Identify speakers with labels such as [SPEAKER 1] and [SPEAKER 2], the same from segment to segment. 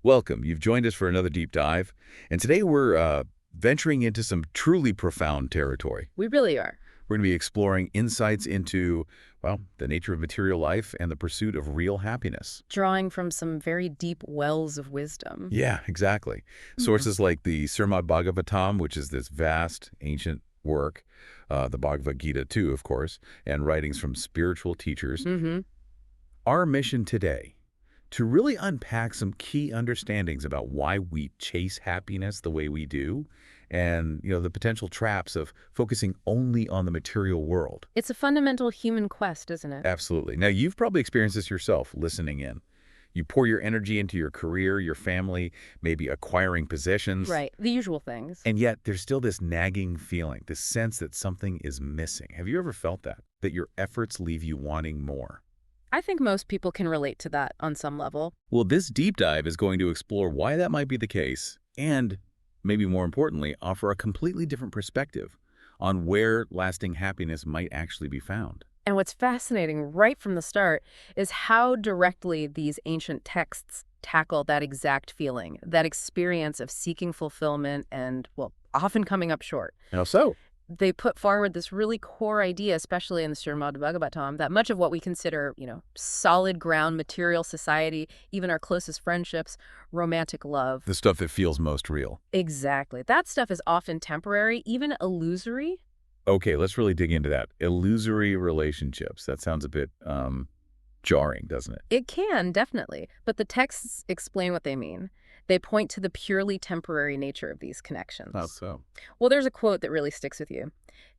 [SPEAKER 1] Welcome. You've joined us for another deep dive, and today we're venturing into some truly profound territory.
[SPEAKER 2] We really are.
[SPEAKER 1] We're going to be exploring insights into, well, the nature of material life and the pursuit of real happiness.
[SPEAKER 2] Drawing from some very deep wells of wisdom.
[SPEAKER 1] Yeah, exactly.
[SPEAKER 2] Mhm.
[SPEAKER 1] Sources like the Srimad-Bhagavatam, which is this vast, ancient work, the Bhagavad Gita too, of course, and writings from spiritual teachers.
[SPEAKER 2] Mm-hmm.
[SPEAKER 1] Our mission today, to really unpack some key understandings about why we chase happiness the way we do, and, the potential traps of focusing only on the material world.
[SPEAKER 2] It's a fundamental human quest, isn't it?
[SPEAKER 1] Absolutely. Now, you've probably experienced this yourself, listening in. You pour your energy into your career, your family, maybe acquiring possessions,
[SPEAKER 2] Right. The usual things.
[SPEAKER 1] and yet there's still this nagging feeling, this sense that something is missing. Have you ever felt that? That your efforts leave you wanting more?
[SPEAKER 2] I think most people can relate to that on some level.
[SPEAKER 1] Well, this deep dive is going to explore why that might be the case and, maybe more importantly, offer a completely different perspective on where lasting happiness might actually be found.
[SPEAKER 2] And what's fascinating right from the start is how directly these ancient texts tackle that exact feeling, that experience of seeking fulfillment and, well, often coming up short.
[SPEAKER 1] How so?
[SPEAKER 2] They put forward this really core idea, especially in the Srimad-Bhagavatam, that much of what we consider, solid ground material society, even our closest friendships, romantic love.
[SPEAKER 1] The stuff that feels most real.
[SPEAKER 2] Exactly. That stuff is often temporary, even illusory.
[SPEAKER 1] Okay, let's really dig into that. Illusory relationships. That sounds a bit, jarring, doesn't it?
[SPEAKER 2] It can, definitely. But the texts explain what they mean. They point to the purely temporary nature of these
[SPEAKER 1] How
[SPEAKER 2] connections.
[SPEAKER 1] so?
[SPEAKER 2] Well, there's a quote that really sticks with you.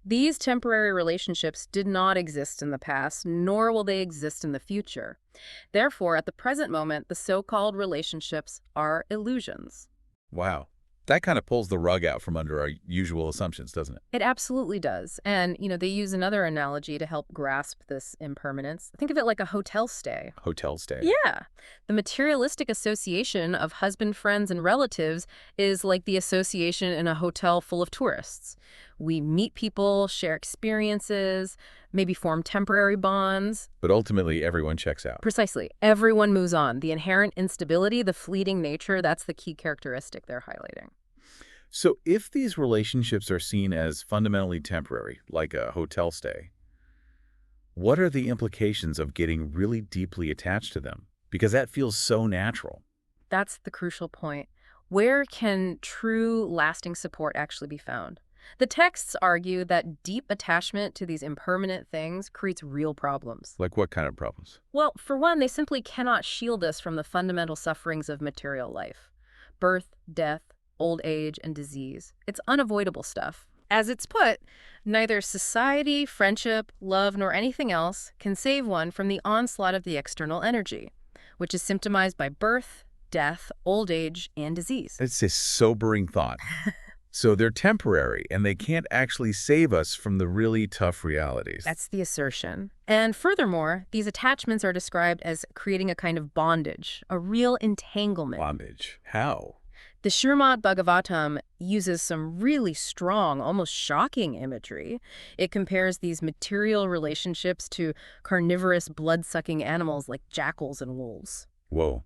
[SPEAKER 2] These temporary relationships did not exist in the past, nor will they exist in the future. Therefore, at the present moment, the so-called relationships are illusions.
[SPEAKER 1] Wow. That kind of pulls the rug out from under our usual assumptions, doesn't it?
[SPEAKER 2] It absolutely does. And, they use another analogy to help grasp this impermanence. Think of it like a hotel stay.
[SPEAKER 1] Hotel stay.
[SPEAKER 2] Yeah. The materialistic association of husband, friends, and relatives is like the association in a hotel full of tourists. We meet people, share experiences, maybe form temporary bonds.
[SPEAKER 1] But ultimately, everyone checks out.
[SPEAKER 2] Precisely. Everyone moves on. The inherent instability, the fleeting nature, that's the key characteristic they're highlighting.
[SPEAKER 1] So if these relationships are seen as fundamentally temporary, like a hotel stay, what are the implications of getting really deeply attached to them? Because that feels so natural.
[SPEAKER 2] That's the crucial point. Where can true, lasting support actually be found? The texts argue that deep attachment to these impermanent things creates real problems.
[SPEAKER 1] Like what kind of problems?
[SPEAKER 2] Well, for one, they simply cannot shield us from the fundamental sufferings of material life. Birth, death, old age, and disease. It's unavoidable stuff. As it's put, neither society, friendship, love, nor anything else can save one from the onslaught of the external energy, which is symptomized by birth, death, old age, and disease.
[SPEAKER 1] It's a sobering thought. So they're temporary, and they can't actually save us from the really tough realities.
[SPEAKER 2] That's the assertion. And furthermore, these attachments are described as creating a kind of bondage, a real entanglement.
[SPEAKER 1] Bondage. How?
[SPEAKER 2] The Srimad-Bhagavatam uses some really strong, almost shocking imagery. It compares these material relationships to carnivorous, blood-sucking animals like jackals and wolves.
[SPEAKER 1] Whoa.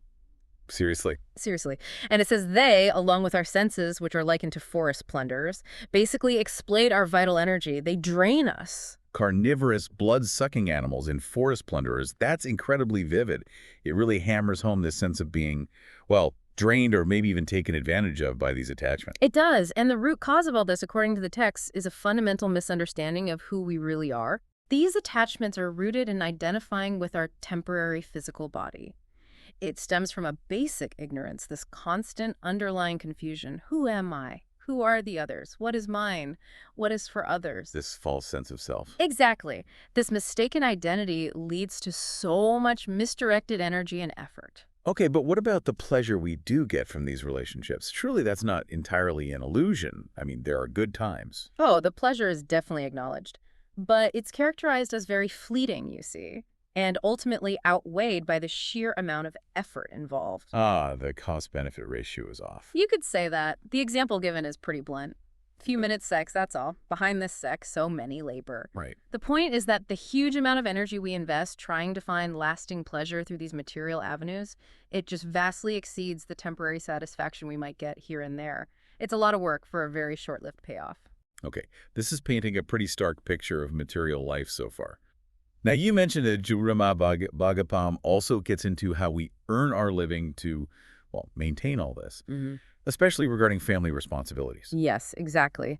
[SPEAKER 1] Seriously?
[SPEAKER 2] Seriously. And it says they, along with our senses, which are likened to forest plunderers, basically exploit our vital energy. They drain us.
[SPEAKER 1] Carnivorous, blood-sucking animals in forest plunderers, that's incredibly vivid. It really hammers home this sense of being, well, drained or maybe even taken advantage of by these attachments.
[SPEAKER 2] It does. And the root cause of all this, according to the text, is a fundamental misunderstanding of who we really are. These attachments are rooted in identifying with our temporary physical body. It stems from a basic ignorance, this constant underlying confusion. Who am I? Who are the others? What is mine? What is for others?
[SPEAKER 1] This false sense of self.
[SPEAKER 2] Exactly. This mistaken identity leads to so much misdirected energy and effort.
[SPEAKER 1] Okay, but what about the pleasure we do get from these relationships? Surely that's not entirely an illusion. I mean, there are good times.
[SPEAKER 2] Oh, the pleasure is definitely acknowledged. But it's characterized as very fleeting, you see, and ultimately outweighed by the sheer amount of effort involved.
[SPEAKER 1] Ah, the cost-benefit ratio is off.
[SPEAKER 2] You could say that. The example given is pretty blunt. Few minutes sex, that's all. Behind this sex, so many labor.
[SPEAKER 1] Right.
[SPEAKER 2] The point is that the huge amount of energy we invest trying to find lasting pleasure through these material avenues, it just vastly exceeds the temporary satisfaction we might get here and there. It's a lot of work for a very short-lived payoff.
[SPEAKER 1] Okay, this is painting a pretty stark picture of material life so far. Now, you mentioned that Srimad-Bhagavatam also gets into how we earn our living to, well, maintain all this, especially regarding family responsibilities.
[SPEAKER 2] Yes, exactly.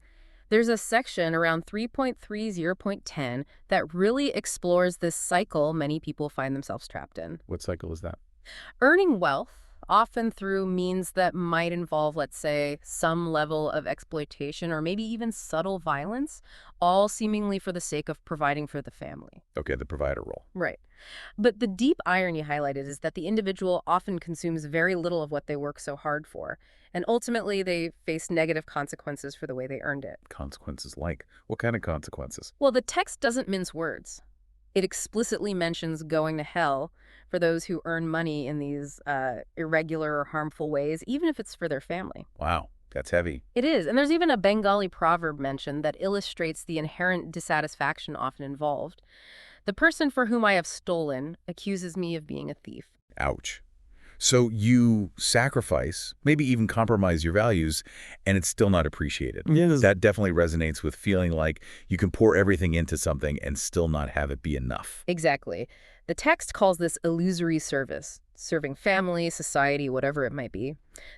[SPEAKER 2] There's a section around 3.30.10 that really explores this cycle many people find themselves trapped in.
[SPEAKER 1] What cycle is that?
[SPEAKER 2] Earning wealth, often through means that might involve, let's say, some level of exploitation or maybe even subtle violence, all seemingly for the sake of providing for the family.
[SPEAKER 1] Okay, the provider role.
[SPEAKER 2] Right. But the deep irony highlighted is that the individual often consumes very little of what they work so hard for, and ultimately they face negative consequences for the way they earned it.
[SPEAKER 1] Consequences like? What kind of consequences?
[SPEAKER 2] Well, the text doesn't mince words. It explicitly mentions going to hell for those who earn money in these irregular or harmful ways, even if it's for their family.
[SPEAKER 1] Wow, that's heavy.
[SPEAKER 2] It is, and there's even a Bengali proverb mentioned that illustrates the inherent dissatisfaction often involved. The person for whom I have stolen accuses me of being a thief.
[SPEAKER 1] Ouch. So you sacrifice, maybe even compromise your values, and it's still not appreciated.
[SPEAKER 2] Yes.
[SPEAKER 1] That definitely resonates with feeling like you can pour everything into something and still not have it be enough.
[SPEAKER 2] Exactly. The text calls this illusory service, serving family, society, whatever it might be.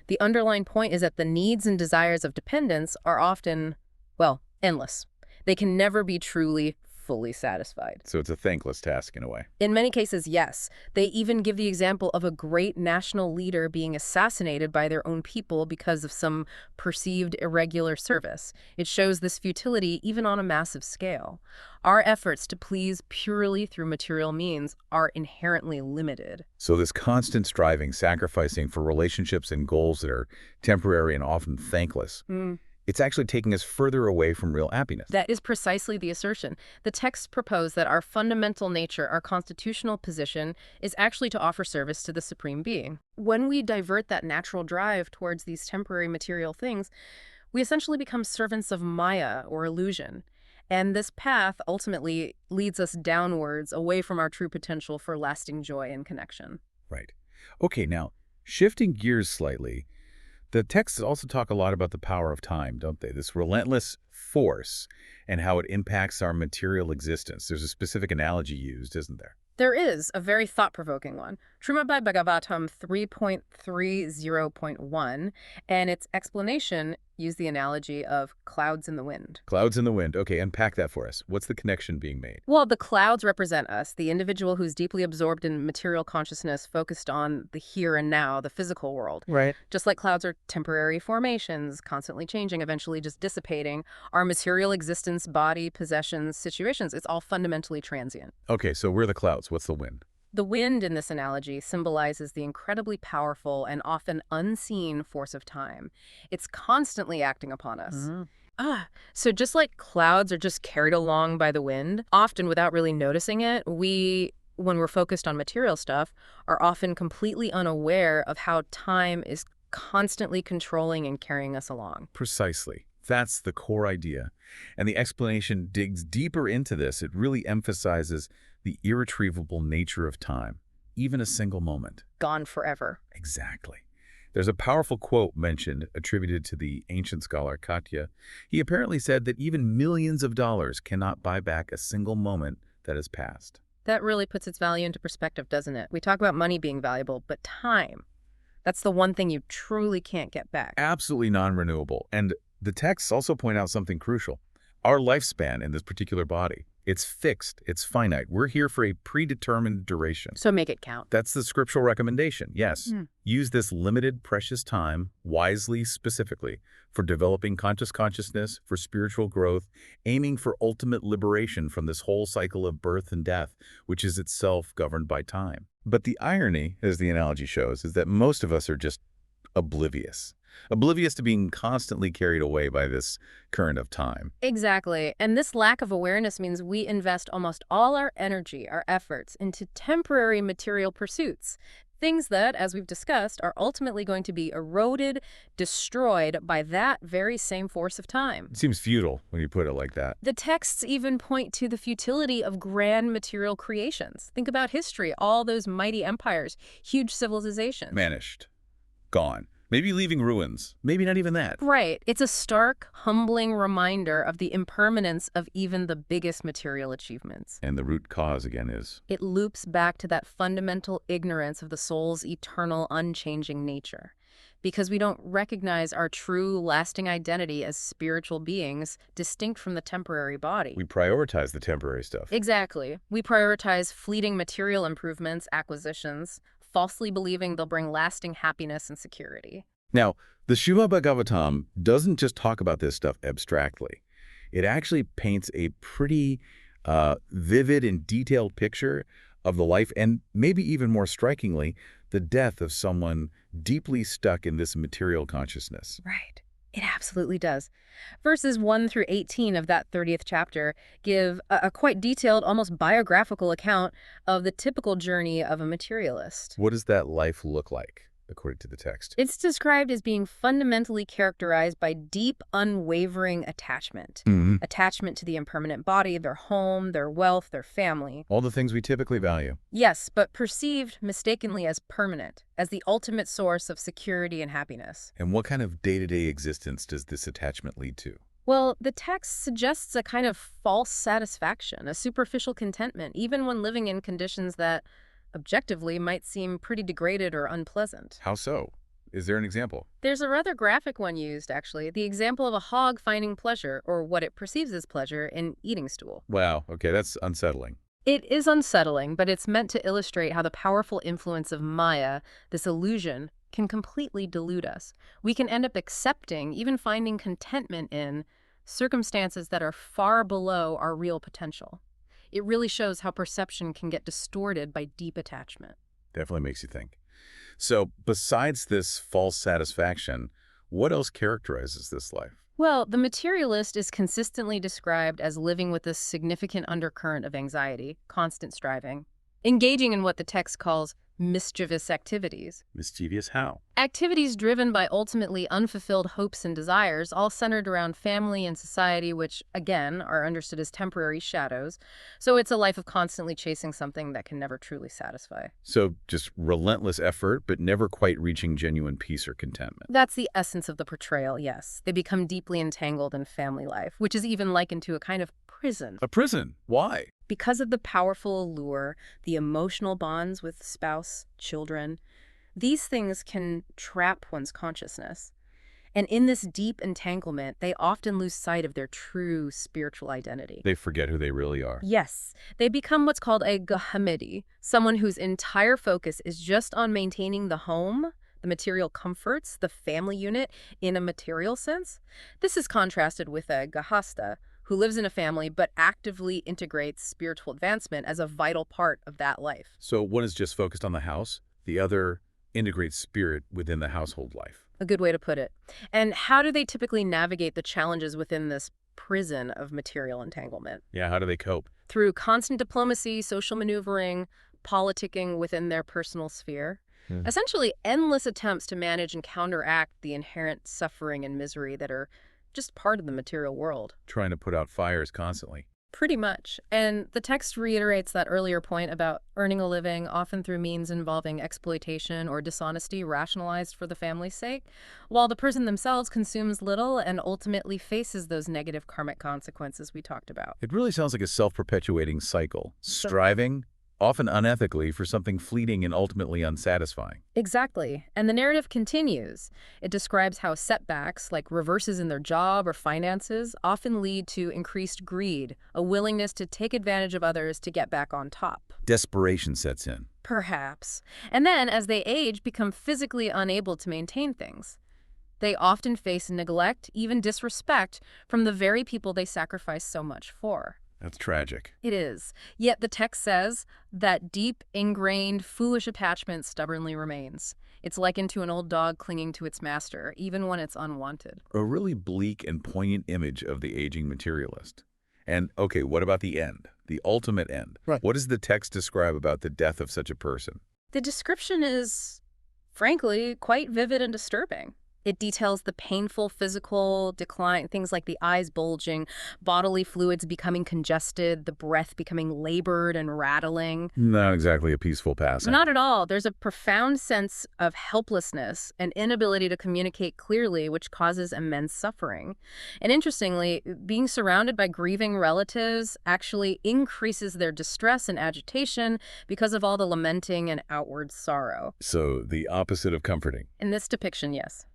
[SPEAKER 2] The underlying point is that the needs and desires of dependents are often, well, endless. They can never be truly, fully satisfied.
[SPEAKER 1] So it's a thankless task in a way.
[SPEAKER 2] In many cases, yes. They even give the example of a great national leader being assassinated by their own people because of some perceived irregular service. It shows this futility even on a massive scale. Our efforts to please purely through material means are inherently limited.
[SPEAKER 1] So this constant striving, sacrificing for relationships and goals that are temporary and often thankless, it's actually taking us further away from real happiness.
[SPEAKER 2] That is precisely the assertion. The texts propose that our fundamental nature, our constitutional position, is actually to offer service to the Supreme Being. When we divert that natural drive towards these temporary material things, we essentially become servants of Maya or illusion. And this path ultimately leads us downwards, away from our true potential for lasting joy and connection.
[SPEAKER 1] Right. Okay, now, shifting gears slightly, the texts also talk a lot about the power of time, don't they? This relentless force and how it impacts our material existence. There's a specific analogy used, isn't there?
[SPEAKER 2] There is a very thought-provoking one. Srimad-Bhagavatam 3.30.1, and its explanation used the analogy of clouds in the wind.
[SPEAKER 1] Clouds in the wind. Okay, unpack that for us. What's the connection being made?
[SPEAKER 2] Well, the clouds represent us, the individual who's deeply absorbed in material consciousness, focused on the here and now, the physical world.
[SPEAKER 1] Right.
[SPEAKER 2] Just like clouds are temporary formations, constantly changing, eventually just dissipating, our material existence, body, possessions, situations, it's all fundamentally transient.
[SPEAKER 1] Okay, so we're the clouds. What's the wind?
[SPEAKER 2] The wind in this analogy symbolizes the incredibly powerful and often unseen force of time. It's constantly acting upon us. So just like clouds are just carried along by the wind, often without really noticing it, we, when we're focused on material stuff, are often completely unaware of how time is constantly controlling and carrying us along.
[SPEAKER 1] Precisely. That's the core idea. And the explanation digs deeper into this. It really emphasizes the irretrievable nature of time, even a single moment.
[SPEAKER 2] Gone forever.
[SPEAKER 1] Exactly. There's a powerful quote mentioned, attributed to the ancient scholar Katya. He apparently said that even millions of dollars cannot buy back a single moment that has passed.
[SPEAKER 2] That really puts its value into perspective, doesn't it? We talk about money being valuable, but time, that's the one thing you truly can't get back.
[SPEAKER 1] Absolutely non-renewable. And the texts also point out something crucial. Our lifespan in this particular body, it's fixed, it's finite. We're here for a predetermined duration.
[SPEAKER 2] So make it count.
[SPEAKER 1] That's the scriptural recommendation, yes. Use this limited, precious time wisely, specifically, for developing consciousness, for spiritual growth, aiming for ultimate liberation from this whole cycle of birth and death, which is itself governed by time. But the irony, as the analogy shows, is that most of us are just oblivious. Oblivious to being constantly carried away by this current of time.
[SPEAKER 2] Exactly. And this lack of awareness means we invest almost all our energy, our efforts, into temporary material pursuits. Things that, as we've discussed, are ultimately going to be eroded, destroyed by that very same force of time.
[SPEAKER 1] It seems futile when you put it like that.
[SPEAKER 2] The texts even point to the futility of grand material creations. Think about history, all those mighty empires, huge civilizations.
[SPEAKER 1] Vanished. Gone. Maybe leaving ruins. Maybe not even that.
[SPEAKER 2] Right. It's a stark, humbling reminder of the impermanence of even the biggest material achievements.
[SPEAKER 1] And the root cause, again, is...
[SPEAKER 2] It loops back to that fundamental ignorance of the soul's eternal, unchanging nature. Because we don't recognize our true, lasting identity as spiritual beings, distinct from the temporary body.
[SPEAKER 1] We prioritize the temporary stuff.
[SPEAKER 2] Exactly. We prioritize fleeting material improvements, acquisitions, falsely believing they'll bring lasting happiness and security.
[SPEAKER 1] Now, the Srimad-Bhagavatam doesn't just talk about this stuff abstractly. It actually paints a pretty vivid and detailed picture of the life and maybe even more strikingly, the death of someone deeply stuck in this material consciousness.
[SPEAKER 2] Right. It absolutely does. Verses 1 through 18 of that 30th chapter give a quite detailed, almost biographical account of the typical journey of a materialist.
[SPEAKER 1] What does that life look like, according to the text?
[SPEAKER 2] It's described as being fundamentally characterized by deep, unwavering attachment. Attachment to the impermanent body, their home, their wealth, their family.
[SPEAKER 1] All the things we typically value.
[SPEAKER 2] Yes, but perceived mistakenly as permanent, as the ultimate source of security and happiness.
[SPEAKER 1] And what kind of day-to-day existence does this attachment lead to?
[SPEAKER 2] Well, the text suggests a kind of false satisfaction, a superficial contentment, even when living in conditions that objectively might seem pretty degraded or unpleasant.
[SPEAKER 1] How so? Is there an example?
[SPEAKER 2] There's a rather graphic one used, actually, the example of a hog finding pleasure, or what it perceives as pleasure, in eating stool.
[SPEAKER 1] Wow, okay, that's unsettling.
[SPEAKER 2] It is unsettling, but it's meant to illustrate how the powerful influence of Maya, this illusion, can completely delude us. We can end up accepting, even finding contentment in, circumstances that are far below our real potential. It really shows how perception can get distorted by deep attachment.
[SPEAKER 1] Definitely makes you think. So, besides this false satisfaction, what else characterizes this life?
[SPEAKER 2] Well, the materialist is consistently described as living with a significant undercurrent of anxiety, constant striving, engaging in what the text calls mischievous activities.
[SPEAKER 1] Mischievous how?
[SPEAKER 2] Activities driven by ultimately unfulfilled hopes and desires, all centered around family and society, which, again, are understood as temporary shadows. So it's a life of constantly chasing something that can never truly satisfy.
[SPEAKER 1] So just relentless effort, but never quite reaching genuine peace or contentment.
[SPEAKER 2] That's the essence of the portrayal, yes. They become deeply entangled in family life, which is even likened to a kind of prison.
[SPEAKER 1] A prison? Why?
[SPEAKER 2] Because of the powerful allure, the emotional bonds with spouse, children, these things can trap one's consciousness. And in this deep entanglement, they often lose sight of their true spiritual identity.
[SPEAKER 1] They forget who they really are.
[SPEAKER 2] Yes, they become what's called a Gahamidi, someone whose entire focus is just on maintaining the home, the material comforts, the family unit in a material sense. This is contrasted with a Gahasta, who lives in a family but actively integrates spiritual advancement as a vital part of that life.
[SPEAKER 1] So one is just focused on the house, the other integrates spirit within the household life.
[SPEAKER 2] A good way to put it. And how do they typically navigate the challenges within this prison of material entanglement?
[SPEAKER 1] Yeah, how do they cope?
[SPEAKER 2] Through constant diplomacy, social maneuvering, politicking within their personal sphere. Essentially, endless attempts to manage and counteract the inherent suffering and misery that are just part of the material world.
[SPEAKER 1] Trying to put out fires constantly.
[SPEAKER 2] Pretty much. And the text reiterates that earlier point about earning a living, often through means involving exploitation or dishonesty rationalized for the family's sake, while the person themselves consumes little and ultimately faces those negative karmic consequences we talked about.
[SPEAKER 1] It really sounds like a self-perpetuating cycle. Striving, often unethically, for something fleeting and ultimately unsatisfying.
[SPEAKER 2] Exactly. And the narrative continues. It describes how setbacks, like reverses in their job or finances, often lead to increased greed, a willingness to take advantage of others to get back on top.
[SPEAKER 1] Desperation sets in.
[SPEAKER 2] Perhaps. And then, as they age, become physically unable to maintain things. They often face neglect, even disrespect, from the very people they sacrifice so much for.
[SPEAKER 1] That's tragic.
[SPEAKER 2] It is. Yet the text says that deep, ingrained, foolish attachment stubbornly remains. It's likened to an old dog clinging to its master, even when it's unwanted.
[SPEAKER 1] A really bleak and poignant image of the aging materialist. And, okay, what about the end? The ultimate end?
[SPEAKER 3] Right.
[SPEAKER 1] What does the text describe about the death of such a person?
[SPEAKER 2] The description is, frankly, quite vivid and disturbing. It details the painful physical decline, things like the eyes bulging, bodily fluids becoming congested, the breath becoming labored and rattling.
[SPEAKER 1] Not exactly a peaceful passing.
[SPEAKER 2] Not at all. There's a profound sense of helplessness and inability to communicate clearly, which causes immense suffering. And interestingly, being surrounded by grieving relatives actually increases their distress and agitation because of all the lamenting and outward sorrow.
[SPEAKER 1] So the opposite of comforting.
[SPEAKER 2] In this depiction, yes.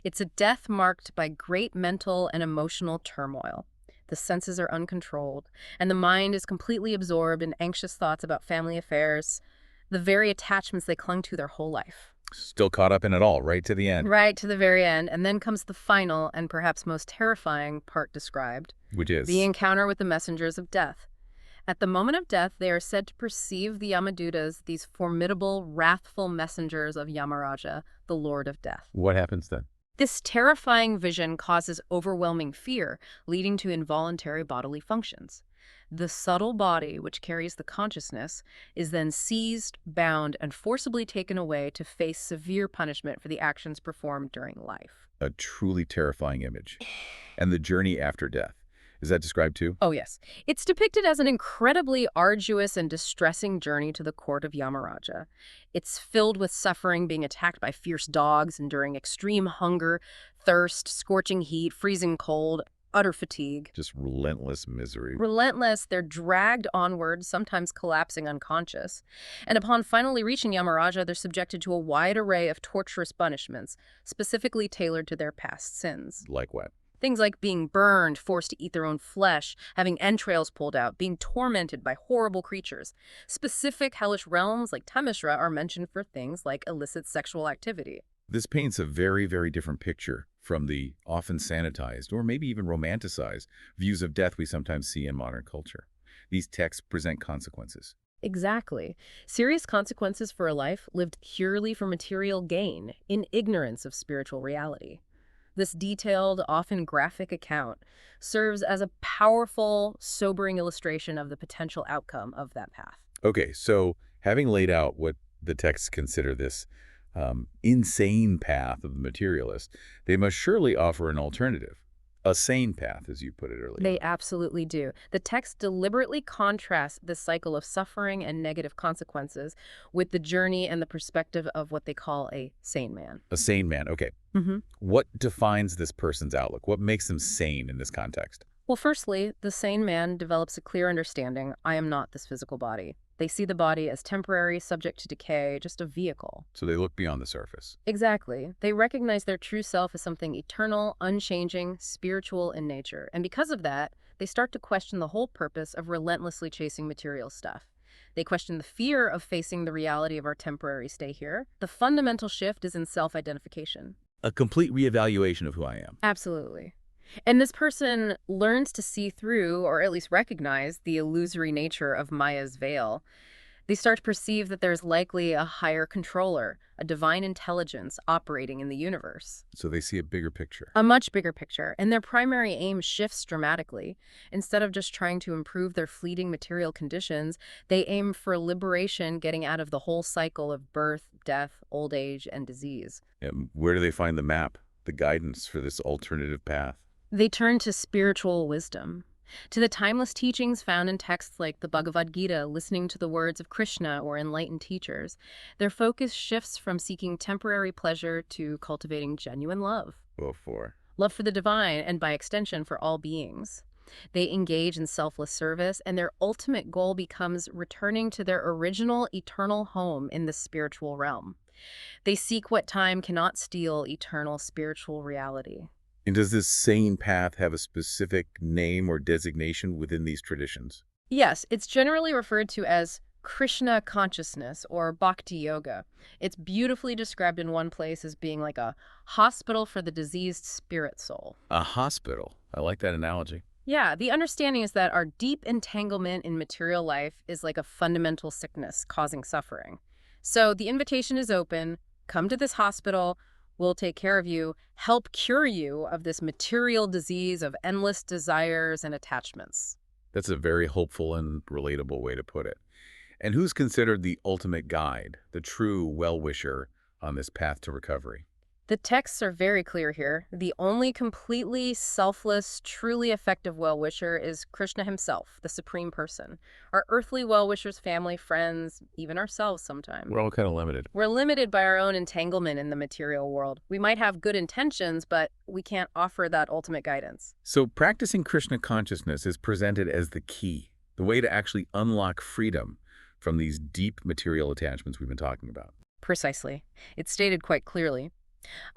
[SPEAKER 2] It's a death marked by great mental and emotional turmoil. The senses are uncontrolled, and the mind is completely absorbed in anxious thoughts about family affairs, the very attachments they clung to their whole life.
[SPEAKER 1] Still caught up in it all, right to the end.
[SPEAKER 2] Right to the very end, and then comes the final and perhaps most terrifying part described,
[SPEAKER 1] Which is?
[SPEAKER 2] the encounter with the messengers of death. At the moment of death, they are said to perceive the Yamadutas, these formidable, wrathful messengers of Yamaraja, the Lord of Death.
[SPEAKER 1] What happens then?
[SPEAKER 2] This terrifying vision causes overwhelming fear, leading to involuntary bodily functions. The subtle body, which carries the consciousness, is then seized, bound, and forcibly taken away to face severe punishment for the actions performed during life.
[SPEAKER 1] A truly terrifying image. And the journey after death. Is that described too?
[SPEAKER 2] Oh, yes. It's depicted as an incredibly arduous and distressing journey to the court of Yamaraja. It's filled with suffering, being attacked by fierce dogs, enduring extreme hunger, thirst, scorching heat, freezing cold, utter fatigue.
[SPEAKER 1] Just relentless misery.
[SPEAKER 2] Relentless, they're dragged onward, sometimes collapsing unconscious. And upon finally reaching Yamaraja, they're subjected to a wide array of torturous punishments, specifically tailored to their past sins.
[SPEAKER 1] Like what?
[SPEAKER 2] Things like being burned, forced to eat their own flesh, having entrails pulled out, being tormented by horrible creatures. Specific hellish realms like Tamishra are mentioned for things like illicit sexual activity.
[SPEAKER 1] This paints a very, very different picture from the often sanitized or maybe even romanticized views of death we sometimes see in modern culture. These texts present consequences.
[SPEAKER 2] Exactly. Serious consequences for a life lived purely for material gain, in ignorance of spiritual reality. This detailed, often graphic account serves as a powerful, sobering illustration of the potential outcome of that path.
[SPEAKER 1] Okay, so having laid out what the texts consider this insane path of the materialist, they must surely offer an alternative. A sane path, as you put it earlier.
[SPEAKER 2] They absolutely do. The text deliberately contrasts this cycle of suffering and negative consequences with the journey and the perspective of what they call a sane man.
[SPEAKER 1] A sane man, okay. What defines this person's outlook? What makes them sane in this context?
[SPEAKER 2] Well, firstly, the sane man develops a clear understanding, I am not this physical body. They see the body as temporary, subject to decay, just a vehicle.
[SPEAKER 1] So they look beyond the surface.
[SPEAKER 2] Exactly. They recognize their true self as something eternal, unchanging, spiritual in nature. And because of that, they start to question the whole purpose of relentlessly chasing material stuff. They question the fear of facing the reality of our temporary stay here. The fundamental shift is in self-identification.
[SPEAKER 1] A complete reevaluation of who I am.
[SPEAKER 2] Absolutely. And this person learns to see through, or at least recognize, the illusory nature of Maya's veil. They start to perceive that there's likely a higher controller, a divine intelligence operating in the universe.
[SPEAKER 1] So they see a bigger picture.
[SPEAKER 2] A much bigger picture, and their primary aim shifts dramatically. Instead of just trying to improve their fleeting material conditions, they aim for liberation, getting out of the whole cycle of birth, death, old age, and disease.
[SPEAKER 1] And where do they find the map, the guidance for this alternative path?
[SPEAKER 2] They turn to spiritual wisdom, to the timeless teachings found in texts like the Bhagavad Gita, listening to the words of Krishna or enlightened teachers. Their focus shifts from seeking temporary pleasure to cultivating genuine love. Love for the divine, and by extension for all beings. They engage in selfless service, and their ultimate goal becomes returning to their original eternal home in the spiritual realm. They seek what time cannot steal, eternal spiritual reality.
[SPEAKER 1] And does this sane path have a specific name or designation within these traditions?
[SPEAKER 2] Yes, it's generally referred to as Krishna consciousness or Bhakti Yoga. It's beautifully described in one place as being like a hospital for the diseased spirit soul.
[SPEAKER 1] A hospital. I like that analogy.
[SPEAKER 2] Yeah, the understanding is that our deep entanglement in material life is like a fundamental sickness causing suffering. So the invitation is open. Come to this hospital. We'll take care of you, help cure you of this material disease of endless desires and attachments.
[SPEAKER 1] That's a very hopeful and relatable way to put it. And who's considered the ultimate guide, the true well-wisher on this path to recovery?
[SPEAKER 2] The texts are very clear here. The only completely selfless, truly effective well-wisher is Krishna himself, the Supreme Person. Our earthly well-wishers, family, friends, even ourselves sometimes.
[SPEAKER 1] We're all kind of limited.
[SPEAKER 2] We're limited by our own entanglement in the material world. We might have good intentions, but we can't offer that ultimate guidance.
[SPEAKER 1] So practicing Krishna consciousness is presented as the key, the way to actually unlock freedom from these deep material attachments we've been talking about.
[SPEAKER 2] Precisely. It's stated quite clearly.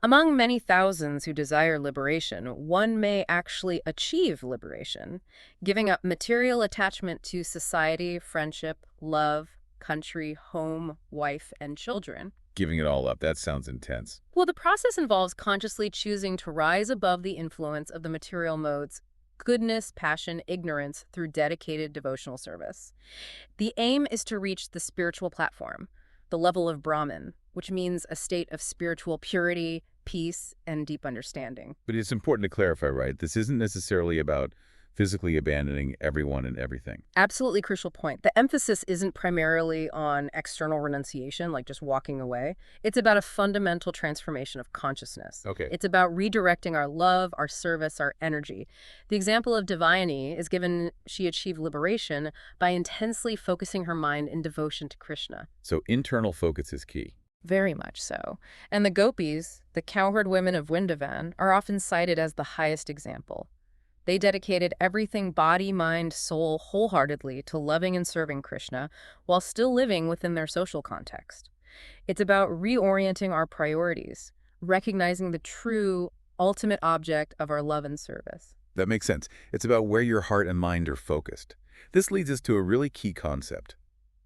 [SPEAKER 2] Among many thousands who desire liberation, one may actually achieve liberation, giving up material attachment to society, friendship, love, country, home, wife, and children.
[SPEAKER 1] Giving it all up, that sounds intense.
[SPEAKER 2] Well, the process involves consciously choosing to rise above the influence of the material modes, goodness, passion, ignorance, through dedicated devotional service. The aim is to reach the spiritual platform, the level of Brahman, which means a state of spiritual purity, peace, and deep understanding.
[SPEAKER 1] But it's important to clarify, right? This isn't necessarily about physically abandoning everyone and everything.
[SPEAKER 2] Absolutely crucial point. The emphasis isn't primarily on external renunciation, like just walking away. It's about a fundamental transformation of consciousness.
[SPEAKER 1] Okay.
[SPEAKER 2] It's about redirecting our love, our service, our energy. The example of Devayani is given she achieved liberation by intensely focusing her mind in devotion to Krishna.
[SPEAKER 1] So internal focus is key.
[SPEAKER 2] Very much so. And the gopis, the cowherd women of Vrindavan, are often cited as the highest example. They dedicated everything body, mind, soul wholeheartedly to loving and serving Krishna while still living within their social context. It's about reorienting our priorities, recognizing the true, ultimate object of our love and service.
[SPEAKER 1] That makes sense. It's about where your heart and mind are focused. This leads us to a really key concept: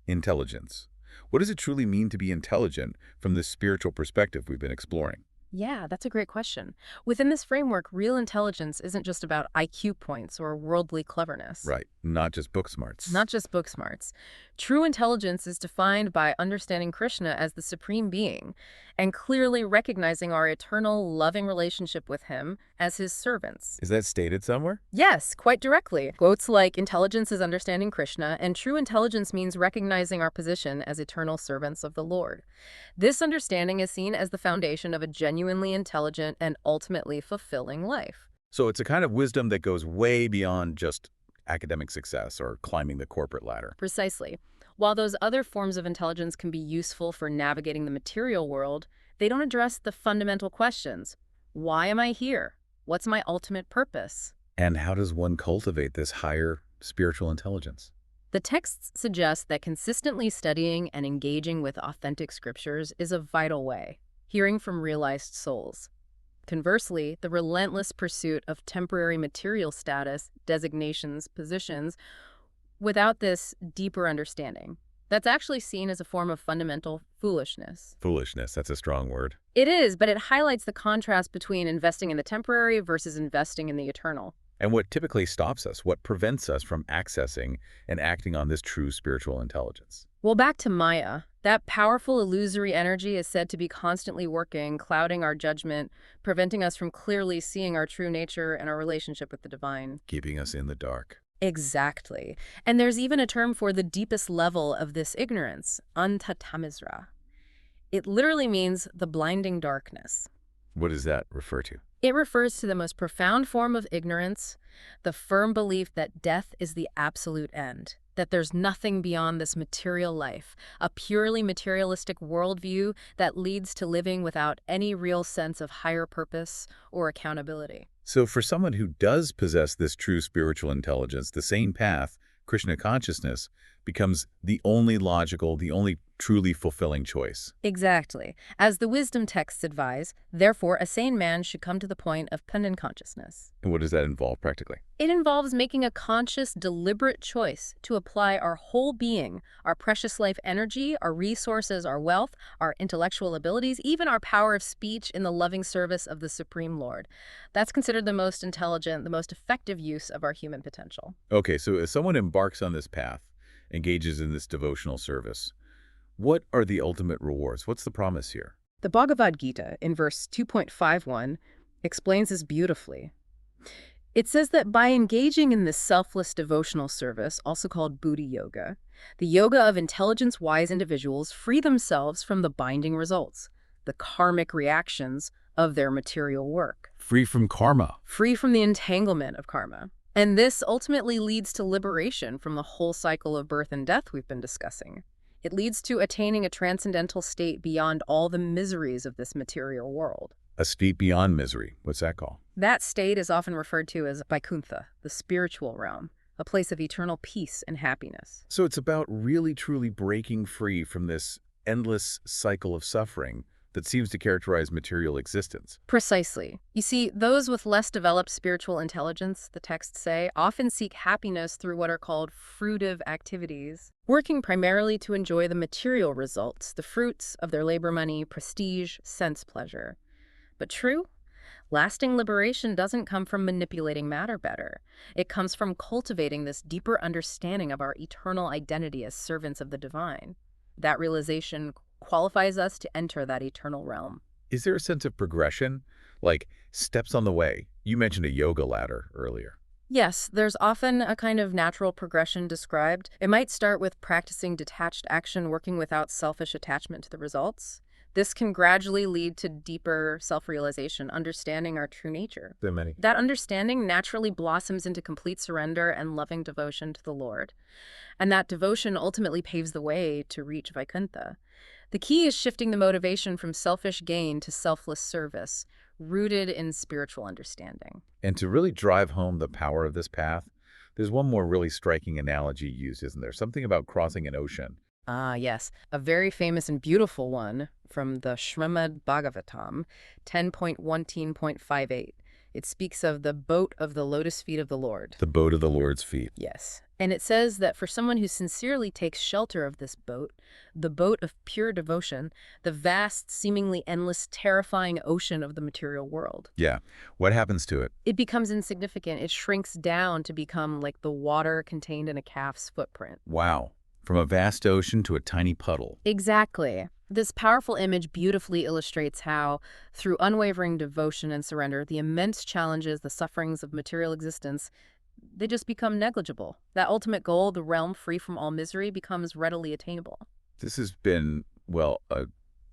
[SPEAKER 1] intelligence. What does it truly mean to be intelligent from this spiritual perspective we've been exploring?
[SPEAKER 2] Yeah, that's a great question. Within this framework, real intelligence isn't just about IQ points or worldly cleverness.
[SPEAKER 1] Right, not just book smarts.
[SPEAKER 2] Not just book smarts. True intelligence is defined by understanding Krishna as the supreme being and clearly recognizing our eternal, loving relationship with him as his servants.
[SPEAKER 1] Is that stated somewhere?
[SPEAKER 2] Yes, quite directly. Quotes like, intelligence is understanding Krishna, and true intelligence means recognizing our position as eternal servants of the Lord. This understanding is seen as the foundation of a genuinely intelligent and ultimately fulfilling life.
[SPEAKER 1] So it's a kind of wisdom that goes way beyond just academic success or climbing the corporate ladder.
[SPEAKER 2] Precisely. While those other forms of intelligence can be useful for navigating the material world, they don't address the fundamental questions. Why am I here? What's my ultimate purpose?
[SPEAKER 1] And how does one cultivate this higher spiritual intelligence?
[SPEAKER 2] The texts suggest that consistently studying and engaging with authentic scriptures is a vital way, hearing from realized souls. Conversely, the relentless pursuit of temporary material status, designations, positions, without this deeper understanding, that's actually seen as a form of fundamental foolishness.
[SPEAKER 1] Foolishness, that's a strong word.
[SPEAKER 2] It is, but it highlights the contrast between investing in the temporary versus investing in the eternal.
[SPEAKER 1] And what typically stops us, what prevents us from accessing and acting on this true spiritual intelligence?
[SPEAKER 2] Well, back to Maya. That powerful illusory energy is said to be constantly working, clouding our judgment, preventing us from clearly seeing our true nature and our relationship with the divine.
[SPEAKER 1] Keeping us in the dark.
[SPEAKER 2] Exactly. And there's even a term for the deepest level of this ignorance, antatamizra. It literally means the blinding darkness.
[SPEAKER 1] What does that refer to?
[SPEAKER 2] It refers to the most profound form of ignorance, the firm belief that death is the absolute end, that there's nothing beyond this material life, a purely materialistic worldview that leads to living without any real sense of higher purpose or accountability.
[SPEAKER 1] So for someone who does possess this true spiritual intelligence, the same path, Krishna consciousness, becomes the only logical, the only truly fulfilling choice.
[SPEAKER 2] Exactly. As the wisdom texts advise, therefore a sane man should come to the point of penance consciousness.
[SPEAKER 1] And what does that involve practically?
[SPEAKER 2] It involves making a conscious, deliberate choice to apply our whole being, our precious life energy, our resources, our wealth, our intellectual abilities, even our power of speech in the loving service of the Supreme Lord. That's considered the most intelligent, the most effective use of our human potential.
[SPEAKER 1] Okay, so as someone embarks on this path, engages in this devotional service, what are the ultimate rewards? What's the promise here?
[SPEAKER 2] The Bhagavad Gita, in verse 2.51, explains this beautifully. It says that by engaging in this selfless devotional service, also called Buddha yoga, the yoga of intelligence-wise individuals free themselves from the binding results, the karmic reactions of their material work,
[SPEAKER 1] Free from karma.
[SPEAKER 2] free from the entanglement of karma. And this ultimately leads to liberation from the whole cycle of birth and death we've been discussing. It leads to attaining a transcendental state beyond all the miseries of this material world.
[SPEAKER 1] A state beyond misery. What's that called?
[SPEAKER 2] That state is often referred to as Vaikuntha, the spiritual realm, a place of eternal peace and happiness.
[SPEAKER 1] So it's about really truly breaking free from this endless cycle of suffering that seems to characterize material existence.
[SPEAKER 2] Precisely. You see, those with less developed spiritual intelligence, the texts say, often seek happiness through what are called fruitive activities, working primarily to enjoy the material results, the fruits of their labor money, prestige, sense pleasure. But true, lasting liberation doesn't come from manipulating matter better. It comes from cultivating this deeper understanding of our eternal identity as servants of the divine. That realization qualifies us to enter that eternal realm.
[SPEAKER 1] Is there a sense of progression? Like steps on the way? You mentioned a yoga ladder earlier.
[SPEAKER 2] Yes, there's often a kind of natural progression described. It might start with practicing detached action, working without selfish attachment to the results. This can gradually lead to deeper self-realization, understanding our true nature.
[SPEAKER 1] There are many.
[SPEAKER 2] That understanding naturally blossoms into complete surrender and loving devotion to the Lord. And that devotion ultimately paves the way to reach Vaikuntha. The key is shifting the motivation from selfish gain to selfless service, rooted in spiritual understanding.
[SPEAKER 1] And to really drive home the power of this path, there's one more really striking analogy used, isn't there? Something about crossing an ocean.
[SPEAKER 2] Ah, yes, a very famous and beautiful one from the Srimad-Bhagavatam 10.14.58. It speaks of the boat of the lotus feet of the Lord.
[SPEAKER 1] The boat of the Lord's feet.
[SPEAKER 2] Yes. And it says that for someone who sincerely takes shelter of this boat, the boat of pure devotion, the vast, seemingly endless, terrifying ocean of the material world,
[SPEAKER 1] Yeah. What happens to it?
[SPEAKER 2] it becomes insignificant. It shrinks down to become like the water contained in a calf's footprint.
[SPEAKER 1] Wow. From a vast ocean to a tiny puddle.
[SPEAKER 2] Exactly. This powerful image beautifully illustrates how, through unwavering devotion and surrender, the immense challenges, the sufferings of material existence, they just become negligible. That ultimate goal, the realm free from all misery, becomes readily attainable.
[SPEAKER 1] This has been, well, a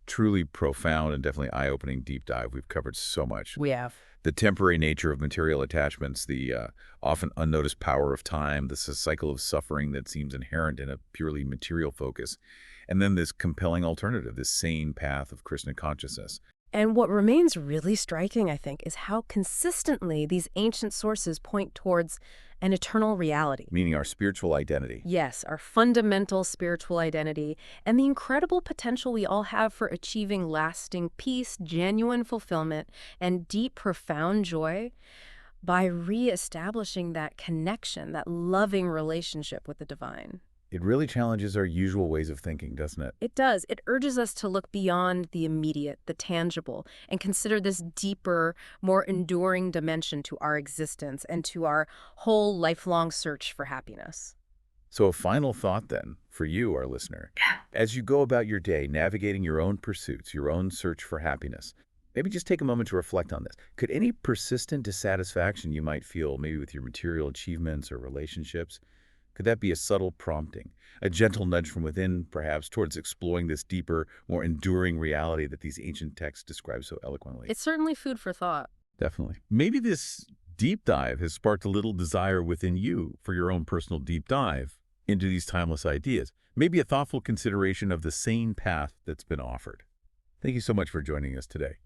[SPEAKER 1] truly profound and definitely eye-opening deep dive. We've covered so much.
[SPEAKER 2] We have.
[SPEAKER 1] The temporary nature of material attachments, the often unnoticed power of time, this cycle of suffering that seems inherent in a purely material focus, and then this compelling alternative, this sane path of Krishna consciousness.
[SPEAKER 2] And what remains really striking, I think, is how consistently these ancient sources point towards an eternal reality.
[SPEAKER 1] Meaning our spiritual identity.
[SPEAKER 2] Yes, our fundamental spiritual identity and the incredible potential we all have for achieving lasting peace, genuine fulfillment, and deep, profound joy by re-establishing that connection, that loving relationship with the divine.
[SPEAKER 1] It really challenges our usual ways of thinking, doesn't it?
[SPEAKER 2] It does. It urges us to look beyond the immediate, the tangible, and consider this deeper, more enduring dimension to our existence and to our whole lifelong search for happiness.
[SPEAKER 1] So a final thought then, for you, our listener. As you go about your day, navigating your own pursuits, your own search for happiness, maybe just take a moment to reflect on this. Could any persistent dissatisfaction you might feel, maybe with your material achievements or relationships, could that be a subtle prompting, a gentle nudge from within, perhaps, towards exploring this deeper, more enduring reality that these ancient texts describe so eloquently?
[SPEAKER 2] It's certainly food for thought.
[SPEAKER 1] Definitely. Maybe this deep dive has sparked a little desire within you for your own personal deep dive into these timeless ideas. Maybe a thoughtful consideration of the sane path that's been offered. Thank you so much for joining us today.